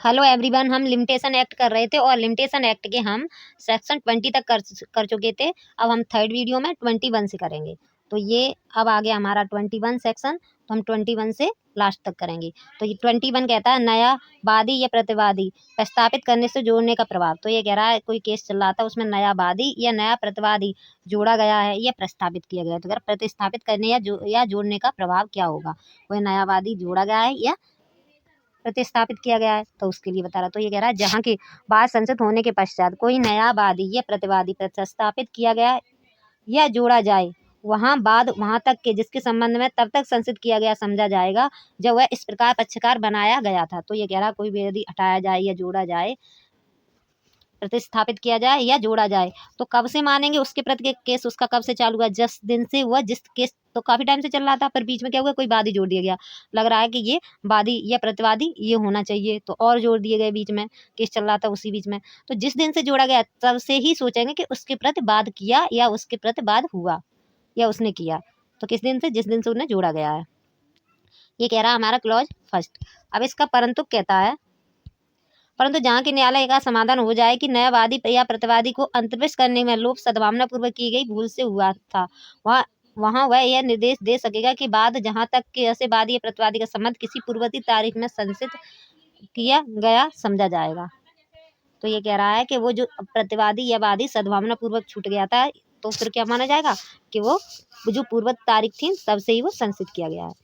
Hello everyone, हम limitation act कर रहे थे और लिमिटेशन एक्ट के हम सेक्शन 20 तक कर चुके थे। अब हम थर्ड वीडियो में 21 से करेंगे। तो ये अब आ गया हमारा 21 सेक्शन। तो हम 21 से लास्ट तक करेंगे। तो ये 21 कहता है नया वादी या प्रतिवादी प्रस्तापित करने से जोड़ने का प्रभाव। तो ये कह रहा है कोई केस चल रहा था, उसमें नया वादी या नया प्रतिवादी जोड़ा गया है या प्रस्तापित किया गया है। तो कह रहा प्रतिस्थापित करने या जोड़ने का प्रभाव क्या होगा। कोई नया वादी जोड़ा गया है या प्रतिस्थापित किया गया है, तो उसके लिए बता रहा। तो ये कह रहा है जहाँ की बाद संचित होने के पश्चात कोई नया वादी या प्रतिवादी प्रतिस्थापित किया गया या जोड़ा जाए, वहाँ तक के जिसके संबंध में तब तक संचित किया गया समझा जाएगा जब वह इस प्रकार पक्षकार बनाया गया था। तो ये कह रहा कोई भी यदि हटाया जाए या जोड़ा जाए, प्रतिस्थापित किया जाए या जोड़ा जाए, तो कब से मानेंगे उसके प्रति के केस उसका कब से चालू हुआ, जिस दिन से हुआ जिस केस। तो काफी टाइम से चल रहा था, पर बीच में क्या हुआ, कोई वादी जोड़ दिया गया। लग रहा है कि ये वादी या प्रतिवादी ये होना चाहिए, तो और जोड़ दिए गए बीच में, केस चल रहा था उसी बीच में। तो जिस दिन से जोड़ा गया तब से ही सोचेंगे कि उसके प्रति वाद किया या उसके प्रति वाद हुआ या उसने किया। तो किस दिन से, जिस दिन से उन्हें जोड़ा गया है। ये कह रहा है हमारा क्लॉज फर्स्ट। अब इसका परंतु कहता है, परंतु जहाँ के न्यायालय का समाधान हो जाए कि नया वादी या प्रतिवादी को अंतर्विष्ट करने में लोप सद्भावना पूर्वक की गई भूल से हुआ था, वहाँ वह यह निर्देश दे सकेगा कि बाद जहाँ तक कि ऐसे वादी या प्रतिवादी का संबंध किसी पूर्ववर्ती तारीख में संचित किया गया समझा जाएगा। तो ये कह रहा है कि वो जो प्रतिवादी या वादी सद्भावना पूर्वक छूट गया था, तो फिर क्या माना जाएगा कि वो जो पूर्ववर्ती तारीख थी तब से ही वो संचित किया गया है।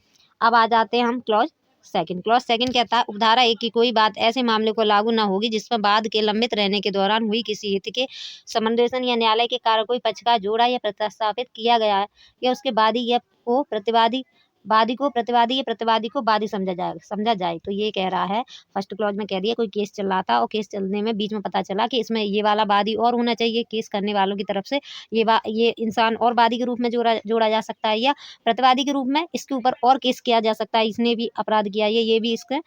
अब आ जाते हैं हम क्लॉज सेकंड। क्लॉज सेकंड कहता है उपधारा 1 की कोई बात ऐसे मामले को लागू न होगी जिसमें बाद के लंबित रहने के दौरान हुई किसी हित के समन्वयन या न्यायालय के कारण कोई पक्ष का जोड़ा या प्रतिस्थापित किया गया है या उसके वादी या को प्रतिवादी या प्रतिवादी को वादी समझा जाए। तो ये कह रहा है फर्स्ट क्लॉज में कह दिया कोई केस चल रहा था और केस चलने में बीच में पता चला कि इसमें ये वाला वादी और होना चाहिए केस करने वालों की तरफ से, ये इंसान और वादी के रूप में जोड़ा जा सकता है या प्रतिवादी के रूप में इसके ऊपर और केस किया जा सकता है, इसने भी अपराध किया है ये भी इसके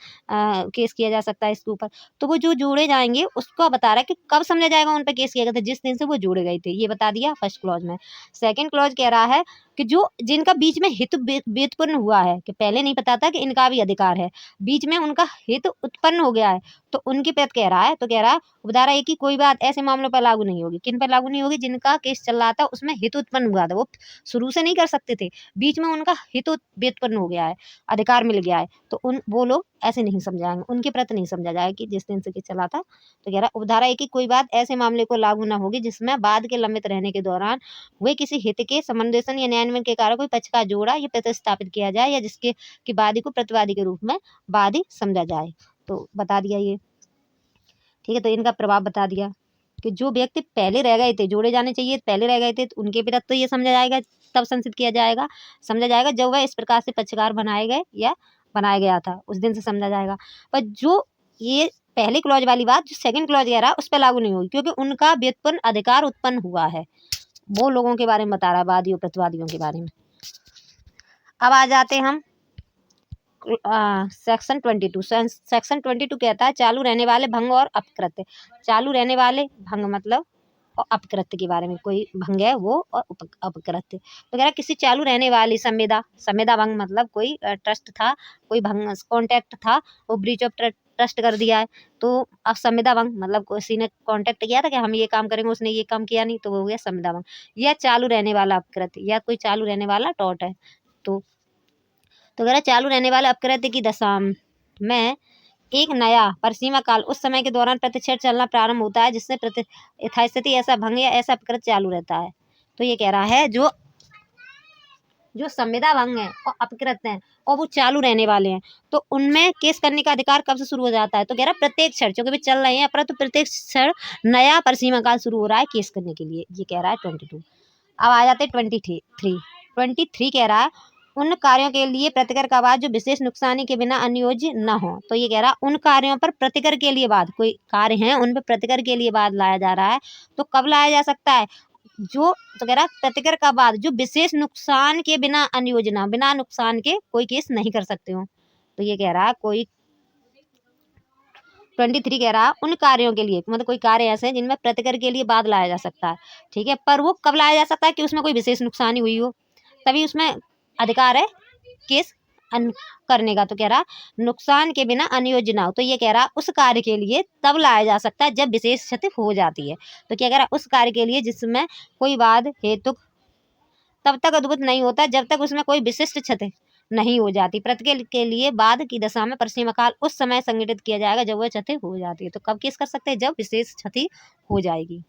केस किया जा सकता है इसके ऊपर। तो वो जो जोड़े जाएंगे उसको बता रहा है कि कब समझा जाएगा उन पर केस किया गया था, जिस दिन से वो जोड़े गए थे, ये बता दिया फर्स्ट क्लॉज में। सेकंड क्लॉज कह रहा है कि जो जिनका बीच में हित व्युत्पन्न हुआ है, कि पहले नहीं पता था कि इनका भी अधिकार है, बीच में उनका हित उत्पन्न हो गया है, तो उनके प्रति कह रहा है। तो कह रहा है उपधारा 1 की कोई बात ऐसे मामलों पर लागू नहीं होगी। किन पर लागू नहीं होगी, जिनका केस चल रहा था उसमें हित उत्पन्न हुआ था, वो शुरू से नहीं कर सकते थे, बीच में उनका हित व्युत्पन्न हो गया है, अधिकार मिल गया है, तो वो लोग ऐसे नहीं समझाएंगे, उनके प्रति नहीं समझा जाएगा कि जिस दिन से केस चला था। तो कह रहा है उपधारा 1 की कोई बात ऐसे मामले को लागू न होगी जिसमें बाद के लंबित रहने के दौरान वे किसी हित के समन्वयन या न्यायान्वयन के कारण कोई पक्ष का जोड़ा या प्रतिस्थापित किया जाए या जिसके कि वादी को प्रतिवादी के रूप में वादी समझा जाए। तो बता दिया ये, ठीक है। तो इनका प्रभाव बता दिया कि जो व्यक्ति पहले रह गए थे, जोड़े जाने चाहिए पहले रह गए थे, तो उनके विरुद्ध तो ये समझा जाएगा, तब संचित किया जाएगा समझा जाएगा जब वह इस प्रकार से पक्षकार बनाए गए या बनाया गया था, उस दिन से समझा जाएगा। पर जो ये पहले क्लॉज वाली बात जो सेकंड क्लॉज कह रहा है उस पर लागू नहीं होगी, क्योंकि उनका व्युत्पन्न अधिकार उत्पन्न हुआ है, वो लोगों के बारे में बता रहा है, वादियों प्रतिवादियों के बारे में। अब आ जाते हम सेक्शन 22। सेक्शन 22 कहता है चालू रहने वाले भंग और अपकृत्य। चालू रहने वाले भंग मतलब और अपकृत्य के बारे में, कोई भंग है वो और अपकृत्य। तो कह रहा है किसी चालू रहने वाली संविदा भंग मतलब कोई ट्रस्ट था, कोई भंग कॉन्ट्रैक्ट था, वो ब्रीच ऑफ ट्रस्ट कर दिया है। तो अब संविदा भंग मतलब किसी ने कॉन्ट्रैक्ट किया था कि हम ये काम करेंगे, उसने ये काम किया नहीं, तो वो हो गया संविदा भंग। या चालू रहने वाला अपकृत्य, या कोई चालू रहने वाला टॉर्ट है। तो कह रहा चालू रहने वाले अपकृत्य की दशा में एक नया परिसीमा काल उस समय के दौरान प्रतिक्षण चलना प्रारंभ होता है जिससे यथास्थिति ऐसा भंग या ऐसा अपकृत्य चालू रहता है। तो ये कह रहा है जो संविदा भंग है और अपकृत्य है और वो चालू रहने वाले हैं, तो उनमें केस करने का अधिकार कब से शुरू हो जाता है। तो कह रहा प्रत्येक क्षण, क्योंकि भी चल रहे हैं, परंतु प्रत्येक क्षण नया परिसीमा काल शुरू हो रहा है केस करने के लिए। ये कह रहा है 22। अब आ जाते हैं 23 कह रहा है उन कार्यों के लिए प्रतिकर का वाद जो विशेष नुकसानी के बिना अनियोज्य न हो। तो ये कह रहा उन कार्यों पर प्रतिकर के लिए वाद, कोई कार्य हैं उन पर प्रतिकर के लिए वाद लाया जा रहा है, तो कब लाया जा सकता है, तो कह रहा प्रतिकर का वाद जो विशेष नुकसान के बिना अनियोजना, बिना नुकसान के कोई केस नहीं कर सकते हो। तो ये कह रहा कोई 23 कह रहा उन कार्यों के लिए, मतलब कोई कार्य ऐसे हैं जिनमें प्रतिकर के लिए वाद लाया जा सकता है, ठीक है, पर वो कब लाया जा सकता है कि उसमें कोई विशेष नुकसानी हुई हो, तभी उसमें अधिकार है केस करने का। तो कह रहा नुकसान के बिना अनियोज्य ना हो। तो ये कह रहा उस कार्य के लिए तब लाया जा सकता है जब विशेष क्षति हो जाती है। तो क्या कह रहा उस कार्य के लिए जिसमें कोई बाध हेतु तब तक अद्भुत नहीं होता जब तक उसमें कोई विशिष्ट क्षति नहीं हो जाती। प्रत्येक के लिए बाद की दशा में पश्चिम काल उस समय संगठित किया जाएगा जब वह क्षति हो जाती है। तो कब केस कर सकते हैं? जब विशेष क्षति हो जाएगी।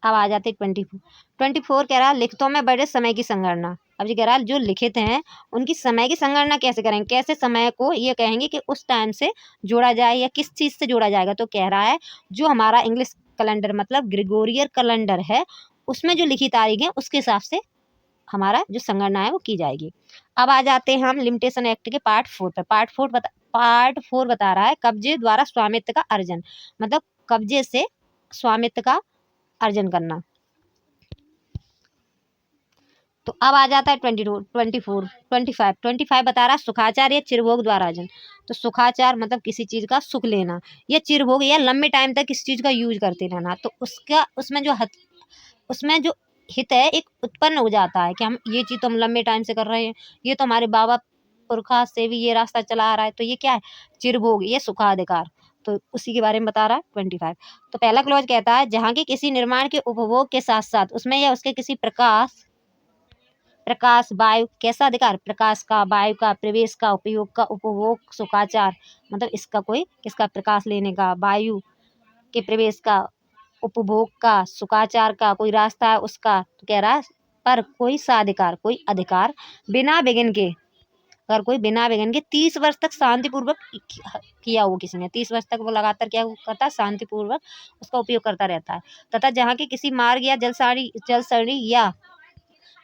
अब आ जाते 24 कह रहा लिखितों में बड़े समय की संगणना। अब ये कह रहा जो लिखित हैं उनकी समय की संगणना कैसे करेंगे, कैसे समय को ये कहेंगे कि उस टाइम से जोड़ा जाए या किस चीज से जोड़ा जाएगा। तो कह रहा है जो हमारा इंग्लिश कैलेंडर मतलब ग्रिगोरियन कैलेंडर है उसमें जो लिखी तारीख है उसके हिसाब से हमारा जो संगणना है वो की जाएगी। अब आ जाते हैं हम लिमिटेशन एक्ट के पार्ट 4 पे। पार्ट 4 बता रहा है कब्जे द्वारा स्वामित्व का अर्जन, मतलब कब्जे से स्वामित्व का अर्जन करना। तो अब आ जाता है 25 बता रहा है सुखाचार या चिरभोग द्वारा अर्जन। तो सुखाचार मतलब किसी चीज का सुख लेना, या चिरभोग या लंबे टाइम तक किसी चीज का यूज करते रहना। तो उसका उसमें जो हित है एक उत्पन्न हो जाता है कि हम ये चीज तो हम लंबे टाइम से कर रहे हैं, ये तो हमारे बाबा पुरखा से भी ये रास्ता चला आ रहा है। तो ये क्या है? चिरभोग, ये सुखाधिकार। तो उसी के बारे में बता रहा है 25। तो पहला क्लॉज कहता है जहाँ की किसी निर्माण के उपभोग के साथ साथ उसमें या उसके किसी प्रकाश वायु कैसा अधिकार, प्रकाश का, वायु का, प्रवेश का, उपयोग का, उपभोग, सुखाचार मतलब इसका कोई किसका प्रकाश लेने का, वायु के प्रवेश का, उपभोग का, सुखाचार का कोई रास्ता है उसका। तो कह रहा है पर कोई सा अधिकार, कोई अधिकार बिना विघ्न के, अगर कोई बिना विघ्न के 30 वर्ष तक शांतिपूर्वक किया हो किसी ने, 30 वर्ष तक वो लगातार क्या करता है? शांतिपूर्वक उसका उपयोग करता रहता है। तथा जहाँ के किसी मार्ग या जलसरणी या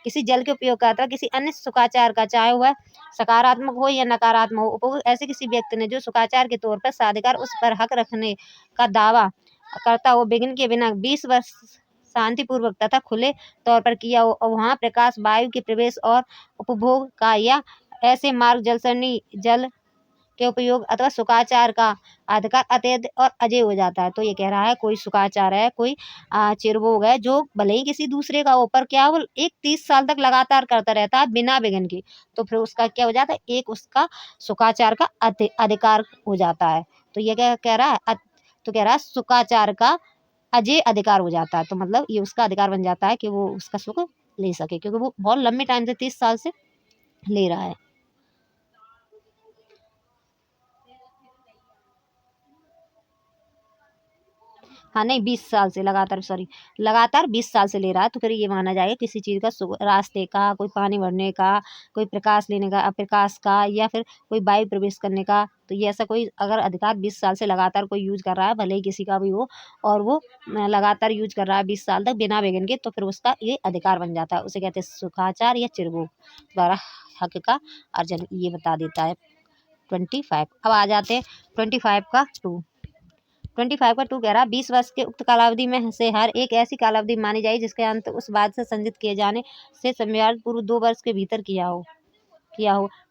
किसी जल के उपयोग का अथवा किसी अन्य सुखाचार का, चाहे वह सकारात्मक हो या नकारात्मक हो, उपभोग ऐसे किसी व्यक्ति ने जो सुखाचार के तौर पर साधिकार उस पर हक रखने का दावा करता हो विघ्न के बिना 20 वर्ष शांतिपूर्वक तथा खुले तौर पर किया हो और वहाँ प्रकाश, वायु के प्रवेश और उपभोग का या ऐसे मार्ग, जलसरणी, जल के उपयोग अथवा सुखाचार का अधिकार अतैध और अजय हो जाता है। तो ये कह रहा है कोई सुखाचार है, कोई चिरभोग है जो भले ही किसी दूसरे का ऊपर क्या वो एक 30 साल तक लगातार करता रहता है बिना विघ्न के, तो फिर उसका क्या हो जाता है? एक उसका सुखाचार का अधिकार हो जाता है। तो ये क्या कह रहा है? तो कह रहा है सुखाचार का अजय अधिकार हो जाता है। तो मतलब ये उसका अधिकार बन जाता है कि वो उसका सुख ले सके क्योंकि वो बहुत लंबे टाइम से 30 साल से ले रहा है। हाँ नहीं 20 साल से लगातार, सॉरी लगातार 20 साल से ले रहा है। तो फिर ये माना जाएगा किसी चीज़ का रास्ते का, कोई पानी भरने का, कोई प्रकाश लेने का, अप्रकाश का, या फिर कोई वायु प्रवेश करने का। तो ये ऐसा कोई अगर अधिकार 20 साल से लगातार कोई यूज कर रहा है भले ही किसी का भी हो और वो लगातार यूज कर रहा है 20 साल तक बिना विघ्न के, तो फिर उसका ये अधिकार बन जाता है। उसे कहते हैं सुखाचार या चिरभोग द्वारा हक का अर्जन, ये बता देता है 25। अब आ जाते हैं 25 का 2। 25 का 2 कह रहा 20 वर्ष के उक्त कालावधि में से हर एक ऐसी कालावधि मानी जाए जिसके अंत उस बात से संजित किए जाने से समयावधि पूर्व 2 वर्ष के भीतर किया हो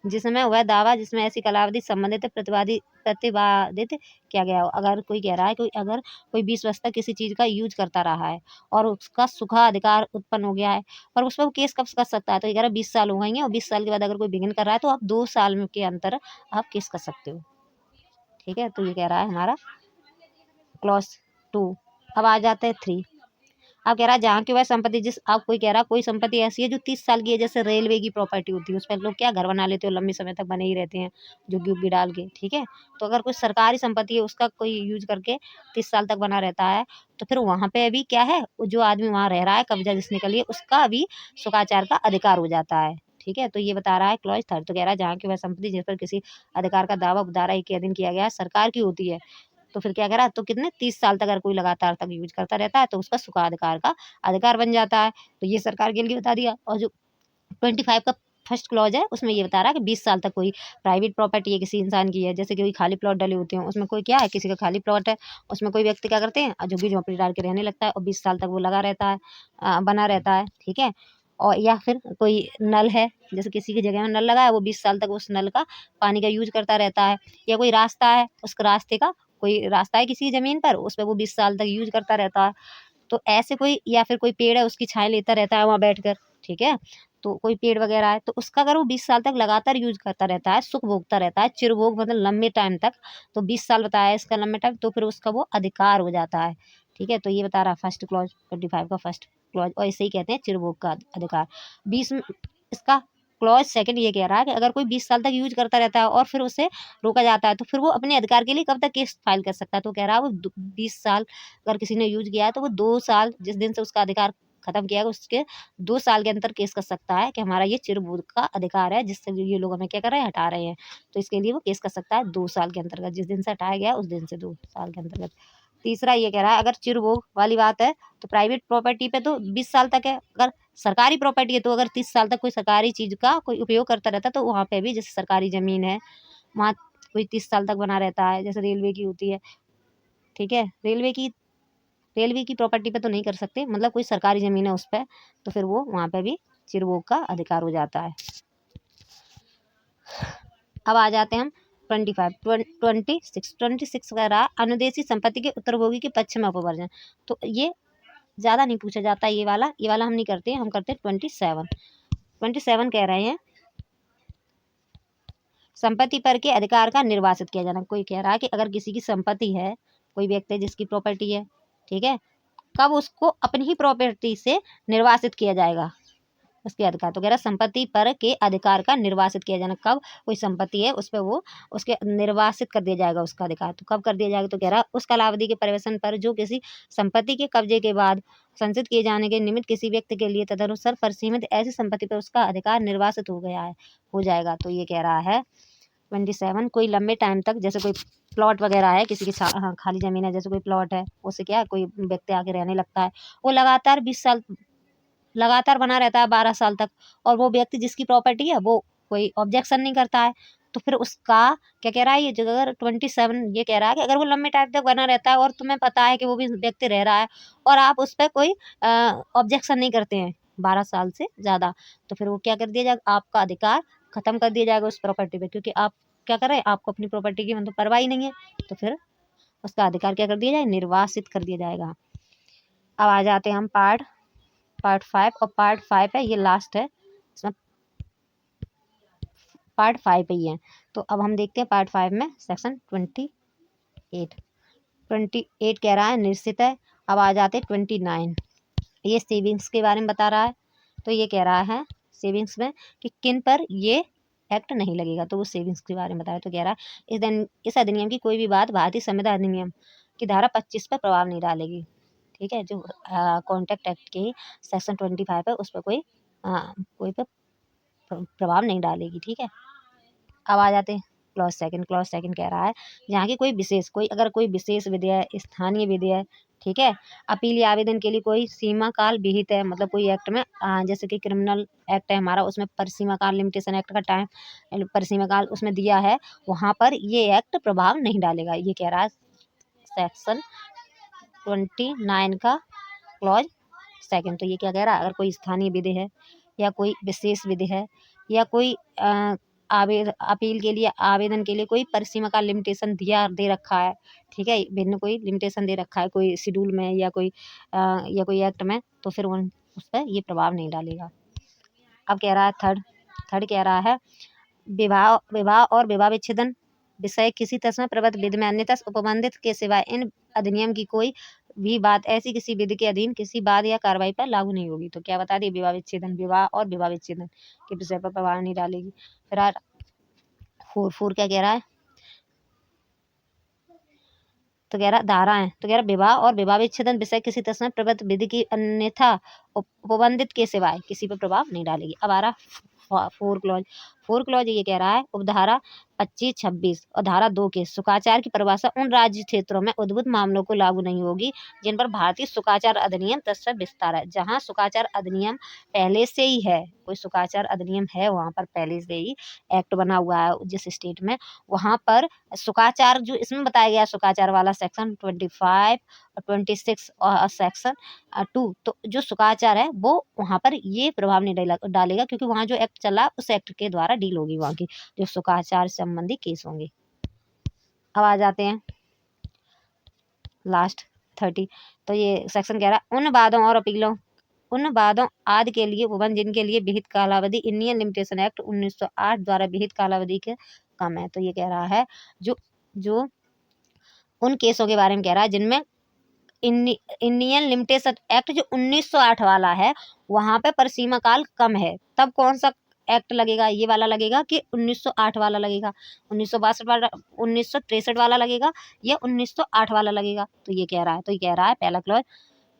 जिसमें वह दावा जिसमें ऐसी कालावधि संबंधित प्रतिपादित किया गया हो। अगर कोई कह रहा है अगर कोई 20 वर्ष तक किसी चीज का यूज करता रहा है और उसका सुखाधिकार उत्पन्न हो गया है और उस पर वो केस कब कर सकता है? तो 20 साल हो गए हैं और 20 साल के बाद अगर कोई विघ्न कर रहा है तो आप 2 साल के अंतर आप केस कर सकते हो। ठीक है, तो ये कह रहा है हमारा क्लॉज 2। अब आ जाते हैं 3। अब कह रहा है जहाँ की वह संपत्ति अब कोई कह रहा कोई संपत्ति ऐसी है जो 30 साल की है, जैसे रेलवे की प्रॉपर्टी होती है उस पर लोग क्या घर बना लेते हो, लंबे समय तक बने ही रहते हैं झुग्गी उग्गी डाल के। ठीक है, तो अगर कोई सरकारी संपत्ति है उसका कोई यूज करके 30 साल तक बना रहता है तो फिर वहाँ पे अभी क्या है, जो आदमी वहाँ रह रहा है कब्जा जिसने कर लिया उसका अभी सुखाचार का अधिकार हो जाता है। ठीक है, तो ये बता रहा है क्लॉज 3। तो कह रहा है जहाँ की वह संपत्ति जिस पर किसी अधिकार का दावा धारा 1 के अधीन किया गया सरकार की होती है, तो फिर क्या करा तो कितने 30 साल तक अगर कोई लगातार तक यूज करता रहता है तो उसका सुखाधिकार का अधिकार बन जाता है। तो ये सरकार के लिए बता दिया। और जो 25 का फर्स्ट क्लॉज है उसमें ये बता रहा है कि 20 साल तक कोई प्राइवेट प्रॉपर्टी है किसी इंसान की है, जैसे कि कोई खाली प्लॉट डले होते हैं उसमें कोई क्या है किसी का खाली प्लॉट है उसमें कोई व्यक्ति क्या करते हैं झुग्गी झोंपड़ी डाल के रहने लगता है और 20 साल तक वो लगा रहता है बना रहता है। ठीक है, और या फिर कोई नल है जैसे किसी की जगह में नल लगा है वो 20 साल तक उस नल का पानी का यूज करता रहता है, या कोई रास्ता है उस रास्ते का कोई रास्ता है किसी ज़मीन पर उस पे वो 20 साल तक यूज करता रहता है। तो ऐसे कोई या फिर कोई पेड़ है उसकी छाया लेता रहता है वहाँ बैठकर। ठीक है, तो कोई पेड़ वगैरह है तो उसका अगर वो 20 साल तक लगातार यूज करता रहता है, सुख भोगता रहता है, चिरभोग मतलब लंबे टाइम तक, तो 20 साल बताया है इसका लंबे टाइम, तो फिर उसका वो अधिकार हो जाता है। ठीक है, तो ये बता रहा है फर्स्ट क्लॉज 25 का फर्स्ट क्लॉज, और इसे ही कहते हैं चिरभोग का अधिकार। 20 इसका क्लॉज सेकंड ये कह रहा है कि अगर कोई 20 साल तक यूज करता रहता है और फिर उसे रोका जाता है तो फिर वो अपने अधिकार के लिए कब तक केस फाइल कर सकता है, तो कह रहा है वो 20 साल अगर किसी ने यूज किया है तो वो 2 साल जिस दिन से उसका अधिकार खत्म किया है उसके 2 साल के अंदर केस कर सकता है कि हमारा ये चिरभोग का अधिकार है जिससे ये लोग हमें क्या कर रहे हैं, हटा रहे हैं। तो इसके लिए वो केस कर सकता है 2 साल के अंतर्गत, जिस दिन से हटाया गया उस दिन से 2 साल के अंतर्गत। तीसरा ये कह रहा है अगर चिरभोग वाली बात है तो प्राइवेट प्रॉपर्टी पे तो 20 साल तक है, अगर सरकारी प्रॉपर्टी है तो अगर 30 साल तक कोई सरकारी चीज का कोई उपयोग करता रहता है तो वहाँ पे भी, जैसे सरकारी जमीन है वहाँ कोई 30 साल तक बना रहता है, जैसे रेलवे की होती है। ठीक है, रेलवे की प्रॉपर्टी पे तो नहीं कर सकते, मतलब कोई सरकारी जमीन है उस पर, तो फिर वो वहाँ पे भी चिरभोग का अधिकार हो जाता है। अब आ जाते हैं हम 26 कह रहा अनुदेशी संपत्ति के उत्तरभोगी के पक्ष में अपवर्जन। तो ये ज्यादा नहीं पूछा जाता, ये वाला हम नहीं करते, हम करते 27 कह रहे हैं संपत्ति पर के अधिकार का निर्वासित किया जाना। कोई कह रहा है कि अगर किसी की संपत्ति है, कोई व्यक्ति जिसकी प्रॉपर्टी है, ठीक है, कब उसको अपनी ही प्रॉपर्टी से निर्वासित किया जाएगा उसके अधिकार, तो कह रहा संपत्ति पर के अधिकार का निर्वासित किया जाना। कब कोई संपत्ति है उस पर वो उसके निर्वासित कर दिया जाएगा उसका अधिकार, तो कब कर दिया जाएगा, तो कह रहा उस कालावधि के परिवेशन पर जो किसी संपत्ति के कब्जे के बाद संचित किए जाने के निमित्त किसी व्यक्ति के लिए तदनुसार परिसीमित ऐसी संपत्ति पर उसका अधिकार निर्वासित हो गया है, हो जाएगा। तो ये कह रहा है 27 कोई लंबे टाइम तक, जैसे कोई प्लॉट वगैरह है किसी की खाली जमीन है, जैसे कोई प्लॉट है उसे क्या है कोई व्यक्ति आके रहने लगता है, वो लगातार 20 साल लगातार बना रहता है 12 साल तक, और वो व्यक्ति जिसकी प्रॉपर्टी है वो कोई ऑब्जेक्शन नहीं करता है, तो फिर उसका क्या कह रहा है, ये जो अगर 27 ये कह रहा है कि अगर वो लंबे टाइम तक बना रहता है और तुम्हें पता है कि वो भी व्यक्ति रह रहा है और आप उस पर कोई ऑब्जेक्शन नहीं करते हैं 12 साल से ज़्यादा, तो फिर वो क्या कर दिया जाएगा, आपका अधिकार खत्म कर दिया जाएगा उस प्रॉपर्टी पे, क्योंकि आप क्या कर रहे हैं, आपको अपनी प्रॉपर्टी की मतलब परवाह ही नहीं है, तो फिर उसका अधिकार क्या कर दिया जाए, निर्वासित कर दिया जाएगा। अब आ जाते हैं हम पार्ट 5, और पार्ट 5 है ये लास्ट है, इसमें पार्ट 5 पे ही है। तो अब हम देखते हैं पार्ट 5 में सेक्शन 28 कह रहा है निश्चित है। अब आ जाते हैं 29, ये सेविंग्स के बारे में बता रहा है। तो ये कह रहा है सेविंग्स में कि किन पर ये एक्ट नहीं लगेगा, तो वो सेविंग्स के बारे में बताया। तो कह रहा है इस अधिनियम की कोई भी बात भारतीय संविदा अधिनियम की धारा 25 पर प्रभाव नहीं डालेगी। ठीक है, जो कॉन्ट्रैक्ट एक्ट के सेक्शन 25 है उस पर कोई पर प्रभाव नहीं डालेगी। ठीक है, अब आ जाते हैं क्लॉज सेकंड कह रहा है जहाँ की अगर कोई विशेष विधि है, स्थानीय विधि है, ठीक है, अपील या आवेदन के लिए कोई सीमा काल विहित है, मतलब कोई एक्ट में जैसे कि क्रिमिनल एक्ट है हमारा, उसमें परिसीमा काल लिमिटेशन एक्ट का टाइम परिसीमा काल उसमें दिया है, वहाँ पर ये एक्ट प्रभाव नहीं डालेगा, ये कह रहा है सेक्शन 29 का क्लॉज सेकंड। तो ये क्या कह रहा है, अगर कोई स्थानीय विधि है या कोई विशेष विधि है या कोई अपील के लिए आवेदन के लिए कोई परिसीमा का लिमिटेशन दे रखा है, ठीक है, भिन्न कोई लिमिटेशन दे रखा है कोई शेड्यूल में या कोई एक्ट में, तो फिर उस पर ये प्रभाव नहीं डालेगा। अब कह रहा है थर्ड कह रहा है विवाह और विवाह विच्छेदन विषय किसी तस्मै प्रबद्ध विधि में अन्यथा उपबंधित के सिवाय इन अधिनियम की कोई भी बात ऐसी किसी विधि के अधीन किसी बात या कार्रवाई पर लागू नहीं होगी। तो क्या बता दी, विवाह और विवाह विच्छेदन के विषय पर प्रभाव नहीं डालेगी। फिर 4 क्या कह रहा है, तो कह रहा धाराएं, तो कह रहा विवाह और विवाह विच्छेदन विषय किसी तस्मै प्रबद्ध विधि की अन्यथा उपबंधित के सिवाय किसी पर प्रभाव नहीं डालेगी। अब आ रहा 4 क्लॉज ये कह रहा है उपधारा 25, 26 और धारा 2 के सुखाचार की परिभाषा उन राज्य क्षेत्रों में उद्भूत मामलों को लागू नहीं होगी जिन पर भारतीय सुखाचार अधिनियम तत्सव विस्तार है। जहाँ सुखाचार अधिनियम पहले से ही है, कोई सुखाचार अधिनियम है वहाँ पर पहले से ही एक्ट बना हुआ है जिस स्टेट में, वहाँ पर सुखाचार जो इसमें बताया गया सुखाचार वाला सेक्शन 25 और 26 और सेक्शन 2, तो जो सुखाचार है वो वहाँ पर ये प्रभाव नहीं डालेगा क्योंकि वहाँ जो एक्ट चला उस एक्ट के द्वारा डील होगी वहाँ की जो सुखाचार संबंधी केस होंगे। अब आ जाते हैं लास्ट 30, तो ये सेक्शन कह रहा है उन वादों और अपीलों उन वादों आदि के लिए उपबंध जिनके लिए विहित कालावधि इंडियन लिमिटेशन एक्ट 1908 द्वारा विहित कालावधि के कम है। तो ये कह रहा है जो जो उन केसों के बारे में कह रहा है जिनमें इंडियन लिमिटेशन एक्ट जो 1908 वाला है वहां पे परिसीमा काल कम है। तब कौन सा एक्ट लगेगा? ये वाला लगेगा कि 1908 वाला लगेगा, 1962 वाला, 1963 वाला लगेगा या 1908 वाला लगेगा? तो ये कह रहा है, पहला क्लॉज,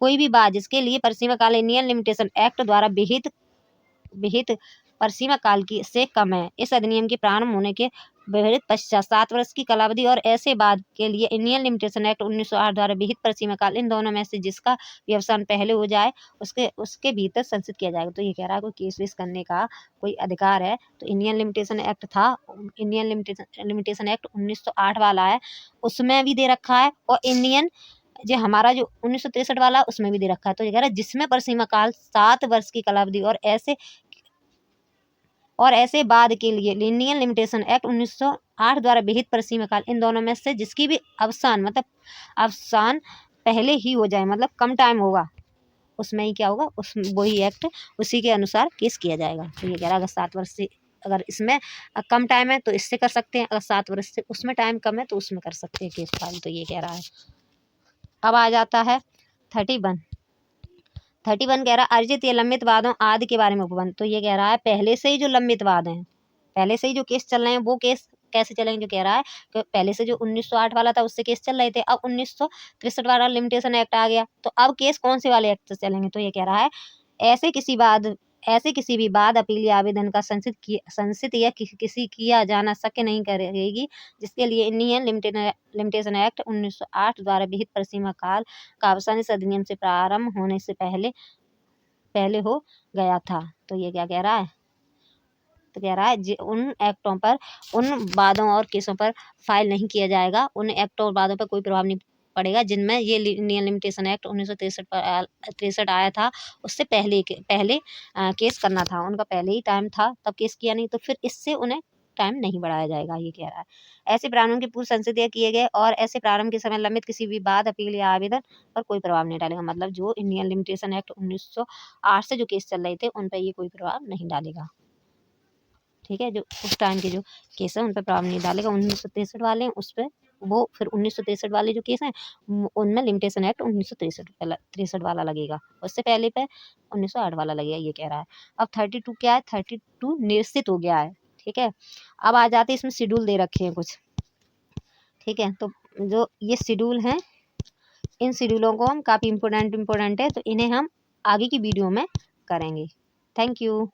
कोई भी बात जिसके लिए परिसीमा काल इंडियन लिमिटेशन एक्ट द्वारा विहित परिसीमा काल की से कम है, इस अधिनियम के प्रारंभ होने के विहित पश्चात 7 वर्ष की कालावधि और ऐसे बाद के लिए इंडियन लिमिटेशन एक्ट 1908 द्वारा विहित परिसीमा काल, इन दोनों में से जिसका व्यवसान पहले हो जाए उसके भीतर संचित किया जाएगा। तो ये कह रहा है कोई केस वेस करने का कोई अधिकार है तो इंडियन लिमिटेशन एक्ट था, इंडियन लिमिटेशन एक्ट 1908 वाला है, उसमें भी दे रखा है, और इंडियन जो हमारा जो 1963 वाला उसमें भी दे रखा है। तो ये कह रहा है जिसमें परिसीमा काल 7 वर्ष की कालावधि और ऐसे बाद के लिए इंडियन लिमिटेशन एक्ट 1908 द्वारा विहित परिसीमा काल, इन दोनों में से जिसकी भी अवसान पहले ही हो जाए, मतलब कम टाइम होगा, उसमें ही क्या होगा, वही एक्ट उसी के अनुसार केस किया जाएगा। तो ये कह रहा है अगर 7 वर्ष से, अगर इसमें कम टाइम है तो इससे कर सकते हैं, अगर 7 वर्ष से उसमें टाइम कम है तो उसमें कर सकते हैं केस फाइल। तो ये कह रहा है। अब आ जाता है 31 कह रहा है अर्जित या लंबित वादों आदि के बारे में उपबंध। तो ये कह रहा है पहले से ही जो लंबित वाद हैं, पहले से ही जो केस चल रहे हैं वो केस कैसे चलेंगे? जो कह रहा है कि पहले से जो 1908 वाला था उससे केस चल रहे थे, अब 1963 वाला लिमिटेशन एक्ट आ गया, तो अब केस कौन से वाले एक्ट से चलेंगे? तो ये कह रहा है ऐसे किसी भी बाद अपील या आवेदन का संचित या किसी किया जाना शक्य नहीं करेगी जिसके लिए इंडियन लिमिटेशन एक्ट 1908 द्वारा विहित परिसीमा काल का अवसान इस अधिनियम से प्रारंभ होने से पहले हो गया था। तो ये क्या कह रहा है? तो कह रहा है उन एक्टों पर, उन वादों और केसों पर फाइल नहीं किया जाएगा, उन एक्टों और वादों पर कोई प्रभाव नहीं पड़ेगा जिनमें ये इंडियन लिमिटेशन एक्ट 1963 आया था, उससे पहले केस करना था, उनका पहले ही टाइम था तब केस किया नहीं, तो फिर इससे उन्हें टाइम नहीं बढ़ाया जाएगा। ये कह रहा है ऐसे प्रावधान के पूर्व संसदीय किए गए और ऐसे प्रारंभ के समय लंबित किसी भी बाद अपील या आवेदन पर कोई प्रभाव नहीं डालेगा। मतलब जो इंडियन लिमिटेशन एक्ट 1908 से जो केस चल रहे थे उन पर ये कोई प्रभाव नहीं डालेगा। ठीक है, जो उस टाइम के जो केस है उन पर प्रभाव नहीं डालेगा। 1963 वाले हैं उस पर वो फिर 1963 वाले जो केस हैं उनमें लिमिटेशन एक्ट 1963 वाला लगेगा, उससे पहले पे 1908 वाला लगेगा। ये कह रहा है। अब 32 क्या है? 32 निश्चित हो गया है। ठीक है, अब आ जाते इसमें शेड्यूल दे रखे हैं कुछ। ठीक है, तो जो ये शेड्यूल हैं इन शेड्यूलों को हम काफ़ी इम्पोर्टेंट है, तो इन्हें हम आगे की वीडियो में करेंगे। Thank you.